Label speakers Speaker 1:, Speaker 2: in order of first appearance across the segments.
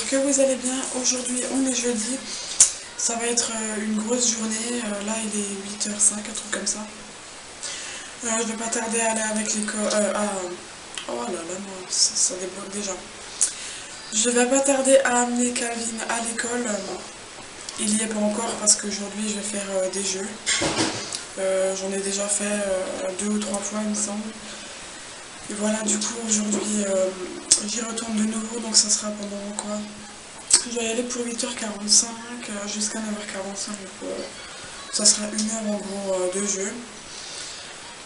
Speaker 1: que vous allez bien. Aujourd'hui on est jeudi, ça va être une grosse journée, là il est 8h05, un truc comme ça. Je vais pas tarder à aller avec l'école, oh là là, non, ça débloque déjà. Je vais pas tarder à amener Calvin à l'école, il y est pas encore parce qu'aujourd'hui je vais faire des jeux. J'en ai déjà fait 2 ou 3 fois il me semble. Et voilà, du coup aujourd'hui j'y retourne de nouveau, donc ça sera pendant quoi? Je vais y aller pour 8h45 jusqu'à 9h45, donc ça sera 1 heure en gros de jeu.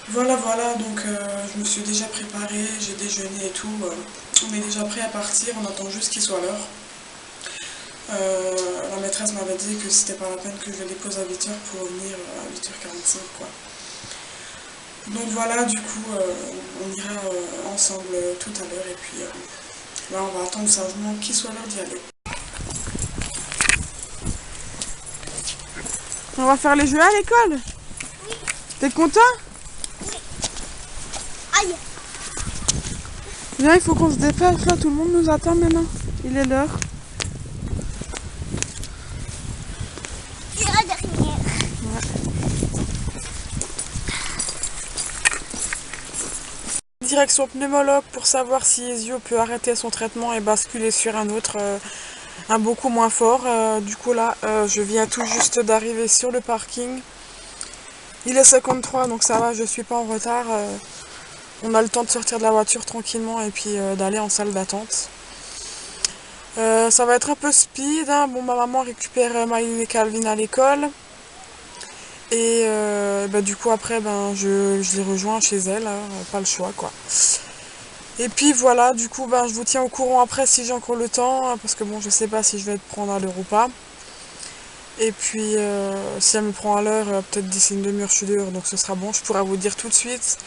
Speaker 1: Voilà, voilà, donc je me suis déjà préparée, j'ai déjeuné et tout. On est déjà prêt à partir, on attend juste qu'il soit l'heure. La maîtresse m'avait dit que c'était pas la peine que je le dépose à 8h pour revenir à 8h45 quoi. Donc voilà, du coup on ira ensemble tout à l'heure et puis là on va attendre sagement qu'il soit l'heure d'y aller. On va faire les jeux à l'école?
Speaker 2: Oui.
Speaker 1: T'es content?
Speaker 2: Oui. Aïe.
Speaker 1: Viens, il faut qu'on se dépêche là, tout le monde nous attend maintenant. Il est l'heure.
Speaker 2: Tu iras derrière.
Speaker 1: Ouais. Direction pneumologue pour savoir si Ezio peut arrêter son traitement et basculer sur un autre, un beaucoup moins fort. Du coup là, je viens tout juste d'arriver sur le parking. Il est 53, donc ça va, je suis pas en retard. On a le temps de sortir de la voiture tranquillement et puis d'aller en salle d'attente. Ça va être un peu speed, hein. Bon, ma maman récupère Maïline et Calvin à l'école. Et du coup après je les rejoins chez elle, hein, pas le choix quoi. Et puis voilà, du coup je vous tiens au courant après si j'ai encore le temps, hein, parce que bon je sais pas si je vais être prendre à l'heure ou pas. Et puis si elle me prend à l'heure, peut-être d'ici une demi-heure je suis dehors, donc ce sera bon, je pourrai vous dire tout de suite.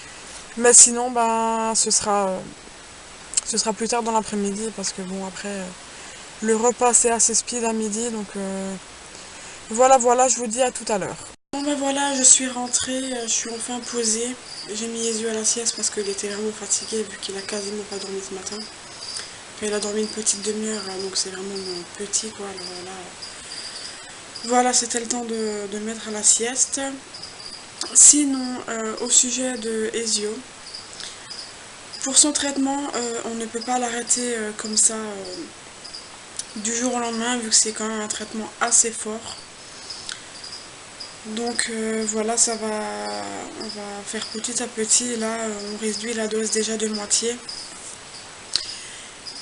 Speaker 1: Mais sinon ce sera plus tard dans l'après-midi, parce que bon après le repas c'est assez speed à midi, donc voilà, je vous dis à tout à l'heure. Bon voilà, je suis rentrée, je suis enfin posée. J'ai mis les yeux à la sieste parce qu'il était vraiment fatigué vu qu'il a quasiment pas dormi ce matin. Enfin, il a dormi une petite demi-heure, hein, donc c'est vraiment petit quoi. Alors là, voilà, c'était le temps de mettre à la sieste. Sinon, au sujet de Ezio, pour son traitement, on ne peut pas l'arrêter comme ça du jour au lendemain, vu que c'est quand même un traitement assez fort. Donc voilà, on va faire petit à petit. Là, on réduit la dose déjà de moitié.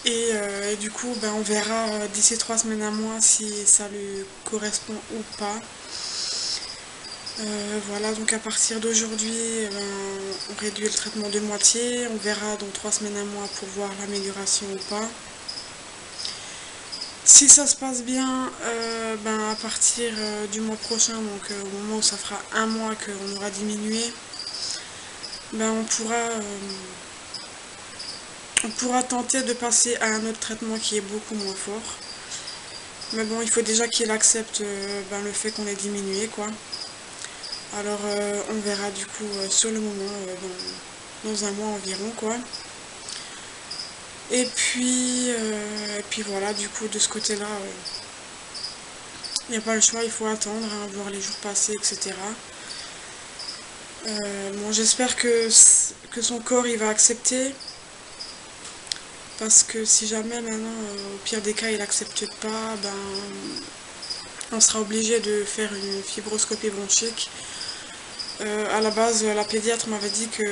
Speaker 1: Et du coup, on verra d'ici 3 semaines à mois si ça lui correspond ou pas. Voilà, donc à partir d'aujourd'hui, on réduit le traitement de moitié. On verra dans 3 semaines à mois pour voir l'amélioration ou pas. Si ça se passe bien, à partir du mois prochain, donc au moment où ça fera 1 mois qu'on aura diminué, on pourra tenter de passer à un autre traitement qui est beaucoup moins fort. Mais bon, il faut déjà qu'il accepte le fait qu'on ait diminué, quoi. Alors on verra du coup sur le moment, dans 1 mois environ, quoi. Et puis voilà, du coup de ce côté-là, il n'y a pas le choix, il faut attendre, hein, voir les jours passer, etc. Bon, j'espère que son corps il va accepter. Parce que si jamais maintenant, au pire des cas, il n'accepte pas, on sera obligé de faire une fibroscopie bronchique. À la base, la pédiatre m'avait dit que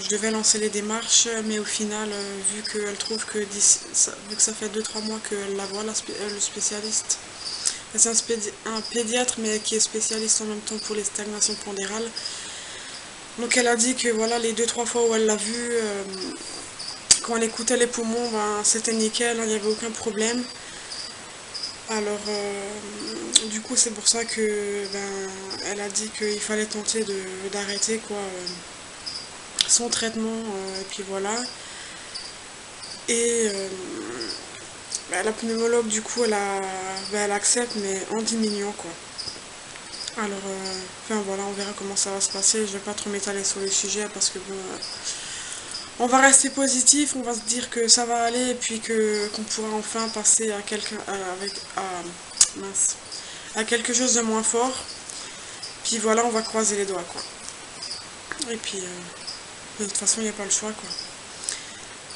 Speaker 1: je devais lancer les démarches, mais au final, vu qu'elle trouve que vu que ça fait 2-3 mois qu'elle la voit, le spécialiste, c'est un pédiatre mais qui est spécialiste en même temps pour les stagnations pondérales. Donc elle a dit que voilà, les 2-3 fois où elle l'a vu, quand elle écoutait les poumons, c'était nickel, il n'y avait aucun problème. Alors du coup c'est pour ça que elle a dit qu'il fallait tenter d'arrêter quoi son traitement, et puis voilà. Et la pneumologue du coup elle accepte, mais en diminuant quoi. Alors voilà, on verra comment ça va se passer. Je vais pas trop m'étaler sur le sujet parce que bon, on va rester positif, on va se dire que ça va aller et puis qu'on pourra enfin passer à mince, à quelque chose de moins fort. Puis voilà, on va croiser les doigts quoi. Et puis de toute façon il n'y a pas le choix quoi.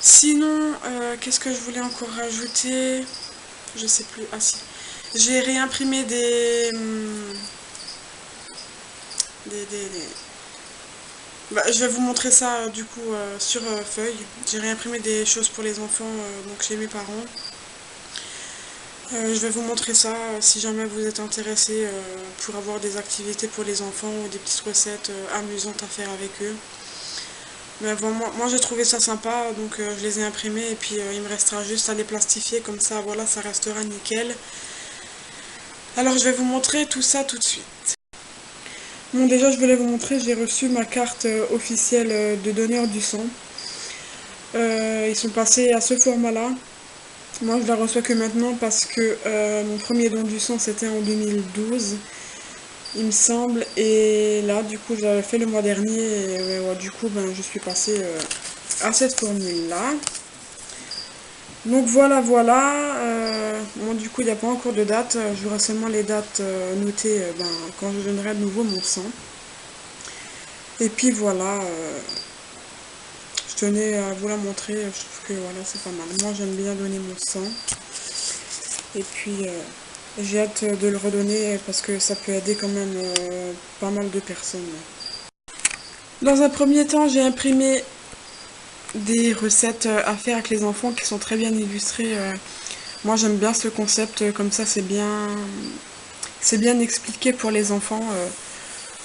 Speaker 1: Sinon, qu'est-ce que je voulais encore rajouter? Je sais plus. Ah si. J'ai réimprimé Bah, je vais vous montrer ça du coup sur feuille. J'ai réimprimé des choses pour les enfants donc chez mes parents. Je vais vous montrer ça si jamais vous êtes intéressés pour avoir des activités pour les enfants ou des petites recettes amusantes à faire avec eux. Mais bon, moi j'ai trouvé ça sympa donc je les ai imprimés et puis il me restera juste à les plastifier comme ça, voilà, ça restera nickel. Alors je vais vous montrer tout ça tout de suite. Bon, déjà je voulais vous montrer, j'ai reçu ma carte officielle de donneur du sang. Ils sont passés à ce format-là. Moi je la reçois que maintenant parce que mon premier don du sang c'était en 2012, il me semble. Et là du coup j'avais fait le mois dernier et ouais, du coup ben, je suis passée à cette formule-là. Donc voilà, bon, du coup il n'y a pas encore de date, j'aurai seulement les dates notées ben, quand je donnerai de nouveau mon sang. Et puis voilà, je tenais à vous la montrer, je trouve que voilà c'est pas mal. Moi j'aime bien donner mon sang. Et puis j'ai hâte de le redonner parce que ça peut aider quand même pas mal de personnes. Dans un premier temps j'ai imprimé des recettes à faire avec les enfants qui sont très bien illustrées. Moi j'aime bien ce concept, comme ça c'est bien expliqué pour les enfants.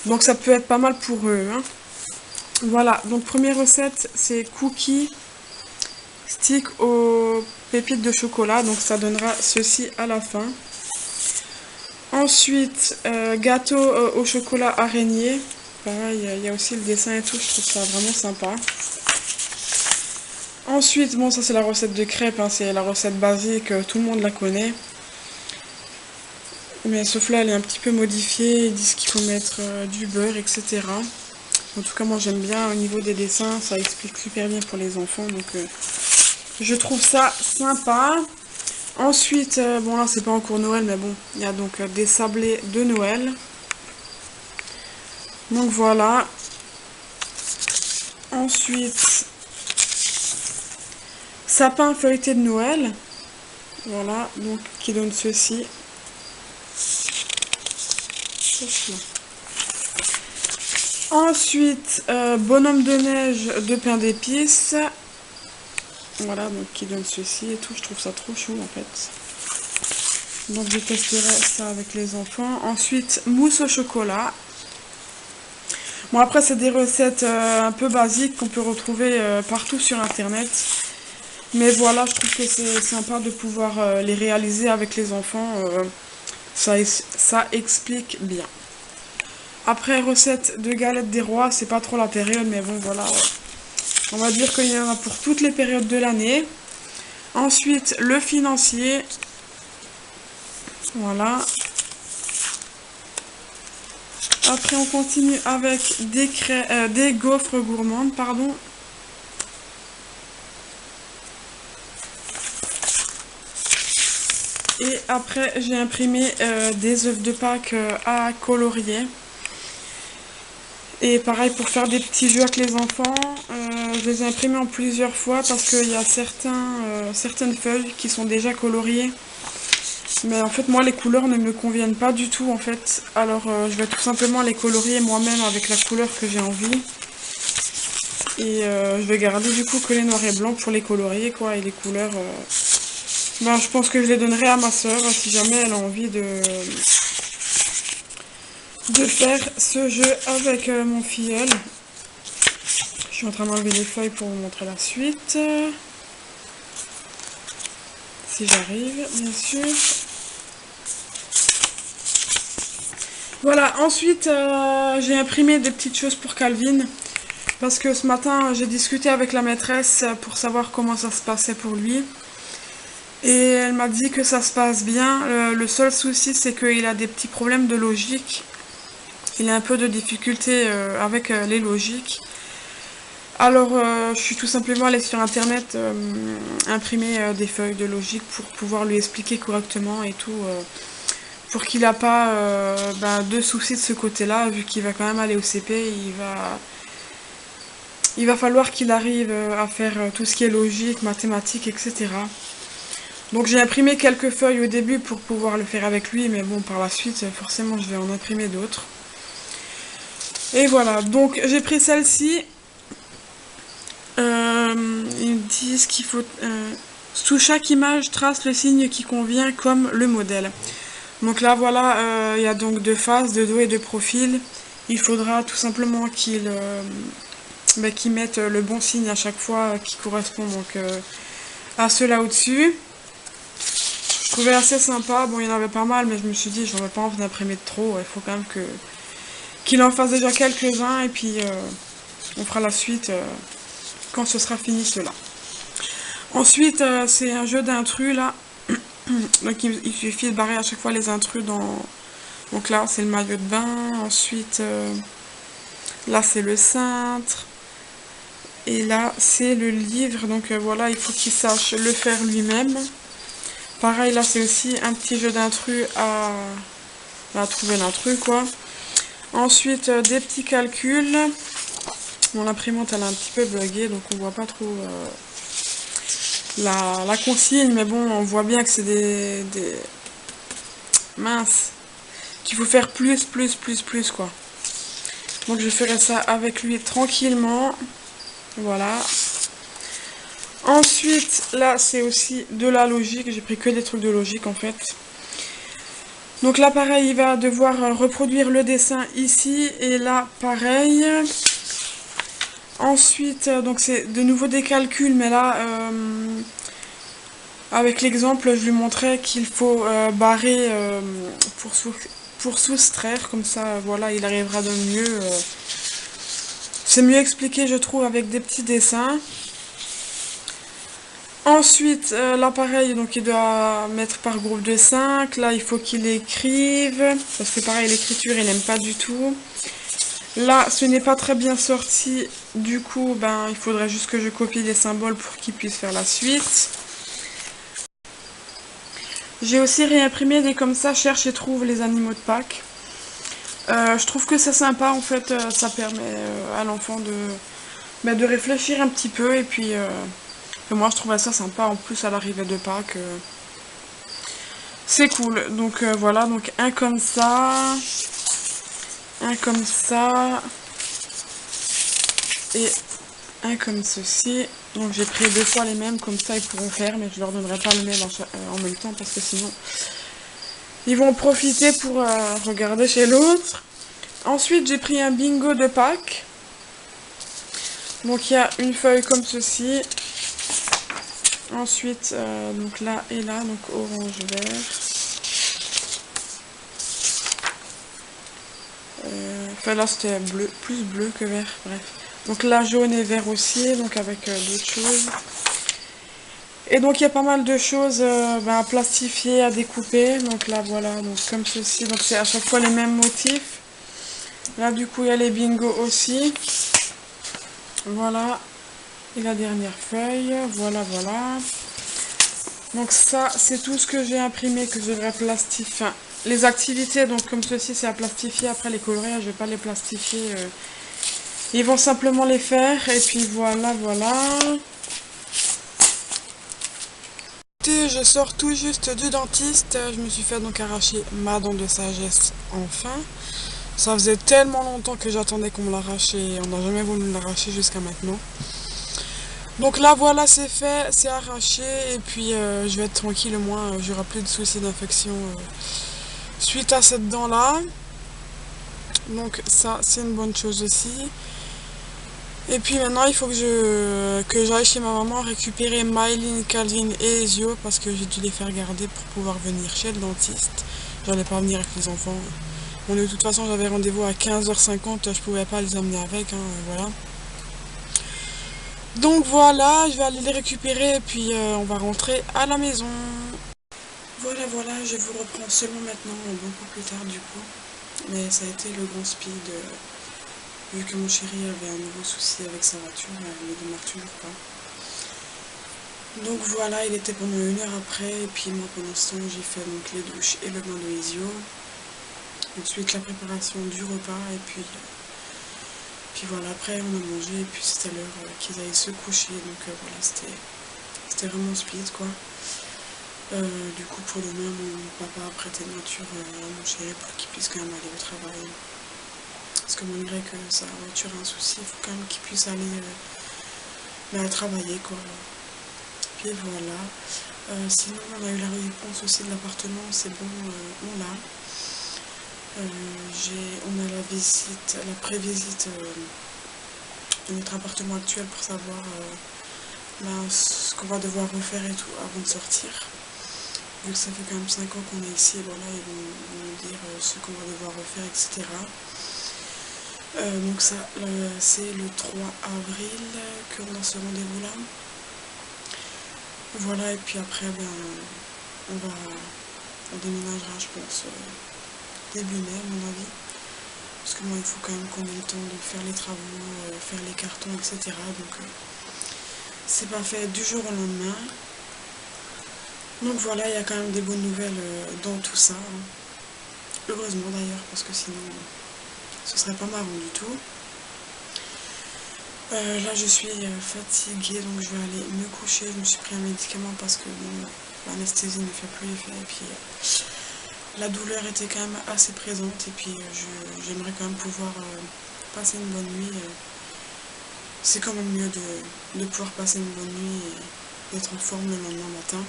Speaker 1: Donc ça peut être pas mal pour eux. Hein. Voilà, donc première recette c'est cookies stick aux pépites de chocolat. Donc ça donnera ceci à la fin. Ensuite, gâteau au chocolat araignée. Pareil, il y a aussi le dessin et tout, je trouve ça vraiment sympa. Ensuite, bon ça c'est la recette de crêpes, hein, c'est la recette basique, tout le monde la connaît. Mais sauf là elle est un petit peu modifiée, ils disent qu'il faut mettre du beurre, etc. En tout cas moi j'aime bien au niveau des dessins, ça explique super bien pour les enfants, donc je trouve ça sympa. Ensuite, bon là c'est pas encore Noël, mais bon, il y a donc des sablés de Noël. Donc voilà. Ensuite, sapin feuilleté de Noël. Voilà, donc qui donne ceci. Ensuite, bonhomme de neige de pain d'épices. Voilà, donc qui donne ceci et tout. Je trouve ça trop chou en fait. Donc je testerai ça avec les enfants. Ensuite, mousse au chocolat. Bon après c'est des recettes un peu basiques qu'on peut retrouver partout sur internet. Mais voilà, je trouve que c'est sympa de pouvoir les réaliser avec les enfants. Ça explique bien. Après, recette de galettes des rois, c'est pas trop la période, mais bon voilà. On va dire qu'il y en a pour toutes les périodes de l'année. Ensuite, le financier. Voilà. Après, on continue avec des gaufres gourmandes, pardon. Et après, j'ai imprimé des œufs de Pâques à colorier. Et pareil, pour faire des petits jeux avec les enfants, je les ai imprimés en plusieurs fois parce qu'il y a certaines feuilles qui sont déjà coloriées. Mais en fait, moi, les couleurs ne me conviennent pas du tout, en fait. Alors, je vais tout simplement les colorier moi-même avec la couleur que j'ai envie. Et je vais garder du coup que les noirs et blancs pour les colorier, quoi. Et les couleurs, ben, je pense que je les donnerai à ma soeur si jamais elle a envie de faire ce jeu avec mon filleul. Je suis en train d'enlever les feuilles pour vous montrer la suite. Si j'arrive, bien sûr. Voilà, ensuite j'ai imprimé des petites choses pour Calvin. Parce que ce matin j'ai discuté avec la maîtresse pour savoir comment ça se passait pour lui. Et elle m'a dit que ça se passe bien. Le seul souci c'est qu'il a des petits problèmes de logique. Il a un peu de difficulté avec les logiques. Alors, je suis tout simplement allée sur internet imprimer des feuilles de logique pour pouvoir lui expliquer correctement et tout, pour qu'il n'a pas de soucis de ce côté-là, vu qu'il va quand même aller au CP, il va falloir qu'il arrive à faire tout ce qui est logique, mathématiques, etc. Donc j'ai imprimé quelques feuilles au début pour pouvoir le faire avec lui, mais bon, par la suite, forcément, je vais en imprimer d'autres. Et voilà, donc j'ai pris celle-ci. Ils me disent qu'il faut... sous chaque image, trace le signe qui convient comme le modèle. Donc là, voilà, il y a donc deux faces, de dos et de profil. Il faudra tout simplement qu'il mette le bon signe à chaque fois qui correspond donc à ceux-là au-dessus. Je trouvais assez sympa. Bon, il y en avait pas mal, mais je me suis dit, j'en ai pas envie d'imprimer de trop. Il faut quand même qu'il en fasse déjà quelques-uns, et puis on fera la suite quand ce sera fini cela. Ensuite, c'est un jeu d'intrus là. Donc il suffit de barrer à chaque fois les intrus dans... Donc là, c'est le maillot de bain. Ensuite, là, c'est le cintre. Et là, c'est le livre. Donc voilà, il faut qu'il sache le faire lui-même. Pareil, là, c'est aussi un petit jeu d'intrus à trouver l'intrus, quoi. Ensuite, des petits calculs. Bon, l'imprimante, elle est un petit peu buggée, donc on voit pas trop la consigne. Mais bon, on voit bien que c'est des... Mince. Qu'il faut faire plus, quoi. Donc je ferai ça avec lui tranquillement. Voilà. Ensuite, là, c'est aussi de la logique. J'ai pris que des trucs de logique, en fait. Donc là, pareil, il va devoir reproduire le dessin ici. Et là, pareil. Ensuite, donc c'est de nouveau des calculs. Mais là, avec l'exemple, je lui montrais qu'il faut barrer pour soustraire. Comme ça, voilà, il arrivera de mieux. C'est mieux expliqué, je trouve, avec des petits dessins. Ensuite, là pareil, donc il doit mettre par groupe de 5. Là, il faut qu'il écrive. Parce que pareil, l'écriture, il n'aime pas du tout. Là, ce n'est pas très bien sorti. Du coup, il faudrait juste que je copie les symboles pour qu'il puisse faire la suite. J'ai aussi réimprimé des comme ça, cherche et trouve les animaux de Pâques. Je trouve que c'est sympa, en fait, ça permet à l'enfant de réfléchir un petit peu, et puis moi je trouvais ça sympa, en plus à l'arrivée de Pâques, c'est cool. Donc voilà, donc un comme ça, et un comme ceci. Donc j'ai pris deux fois les mêmes, comme ça ils pourront faire, mais je leur donnerai pas le même en même temps, parce que sinon... Ils vont profiter pour regarder chez l'autre. Ensuite, j'ai pris un bingo de Pâques. Donc, il y a une feuille comme ceci. Ensuite, donc là et là, donc orange, vert. Enfin, là, c'était bleu, plus bleu que vert, bref. Donc là, jaune et vert aussi, donc avec d'autres choses. Et donc il y a pas mal de choses à plastifier, à découper. Donc là voilà, donc comme ceci. Donc c'est à chaque fois les mêmes motifs. Là du coup il y a les bingos aussi. Voilà. Et la dernière feuille. Voilà, voilà. Donc ça c'est tout ce que j'ai imprimé, que je devrais plastifier. Enfin, les activités, donc comme ceci c'est à plastifier. Après les colorer, je vais pas les plastifier. Ils vont simplement les faire. Et puis voilà, voilà. Je sors tout juste du dentiste, je me suis fait donc arracher ma dent de sagesse enfin. Ça faisait tellement longtemps que j'attendais qu'on me l'arrache et on n'a jamais voulu me l'arracher jusqu'à maintenant. Donc là voilà, c'est fait, c'est arraché, et puis je vais être tranquille, au moins j'aurai plus de soucis d'infection suite à cette dent là. Donc ça c'est une bonne chose aussi. Et puis maintenant il faut que j'aille chez ma maman récupérer Maëline, Calvin et Ezio, parce que j'ai dû les faire garder pour pouvoir venir chez le dentiste. J'allais pas venir avec les enfants. Bon, de toute façon j'avais rendez-vous à 15h50, je pouvais pas les emmener avec, hein, voilà. Donc voilà, je vais aller les récupérer et puis on va rentrer à la maison. Voilà, voilà, je vous reprends seulement maintenant, beaucoup plus tard du coup. Mais ça a été le grand speed vu que mon chéri avait un nouveau souci avec sa voiture, elle ne démarre toujours pas. Donc voilà, il était pendant 1 heure après, et puis moi pendant ce temps j'ai fait donc les douches et le bain de Ezio. Ensuite la préparation du repas, et puis voilà, après on a mangé, et puis c'était l'heure qu'ils aillent se coucher, donc voilà, c'était vraiment speed quoi. Du coup pour demain, mon papa a prêté une voiture à mon chéri pour qu'il puisse quand même aller au travail. Parce que malgré que sa voiture a un souci, il faut quand même qu'il puisse aller travailler quoi. Puis voilà. Sinon on a eu la réponse aussi de l'appartement, c'est bon, on l'a. On a la pré-visite de notre appartement actuel pour savoir ce qu'on va devoir refaire et tout avant de sortir. Vu que ça fait quand même 5 ans qu'on est ici, et voilà, ils vont nous dire ce qu'on va devoir refaire, etc. Donc ça, c'est le 3 avril qu'on a ce rendez-vous-là. Voilà, et puis après, on déménagera, je pense, début mai, à mon avis. Parce que moi, il faut quand même qu'on ait le temps de faire les travaux, faire les cartons, etc. Donc, c'est pas fait du jour au lendemain. Donc voilà, il y a quand même des bonnes nouvelles dans tout ça. Hein. Heureusement d'ailleurs, parce que sinon, ce serait pas marrant du tout. Là, je suis fatiguée, donc je vais aller me coucher. Je me suis pris un médicament parce que bon, l'anesthésie ne fait plus effet. Et puis, la douleur était quand même assez présente. Et puis, j'aimerais quand même pouvoir passer une bonne nuit. C'est quand même mieux de pouvoir passer une bonne nuit et d'être en forme le lendemain matin.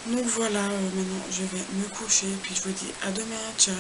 Speaker 1: Donc voilà, maintenant je vais me coucher. Et puis je vous dis à demain. Ciao!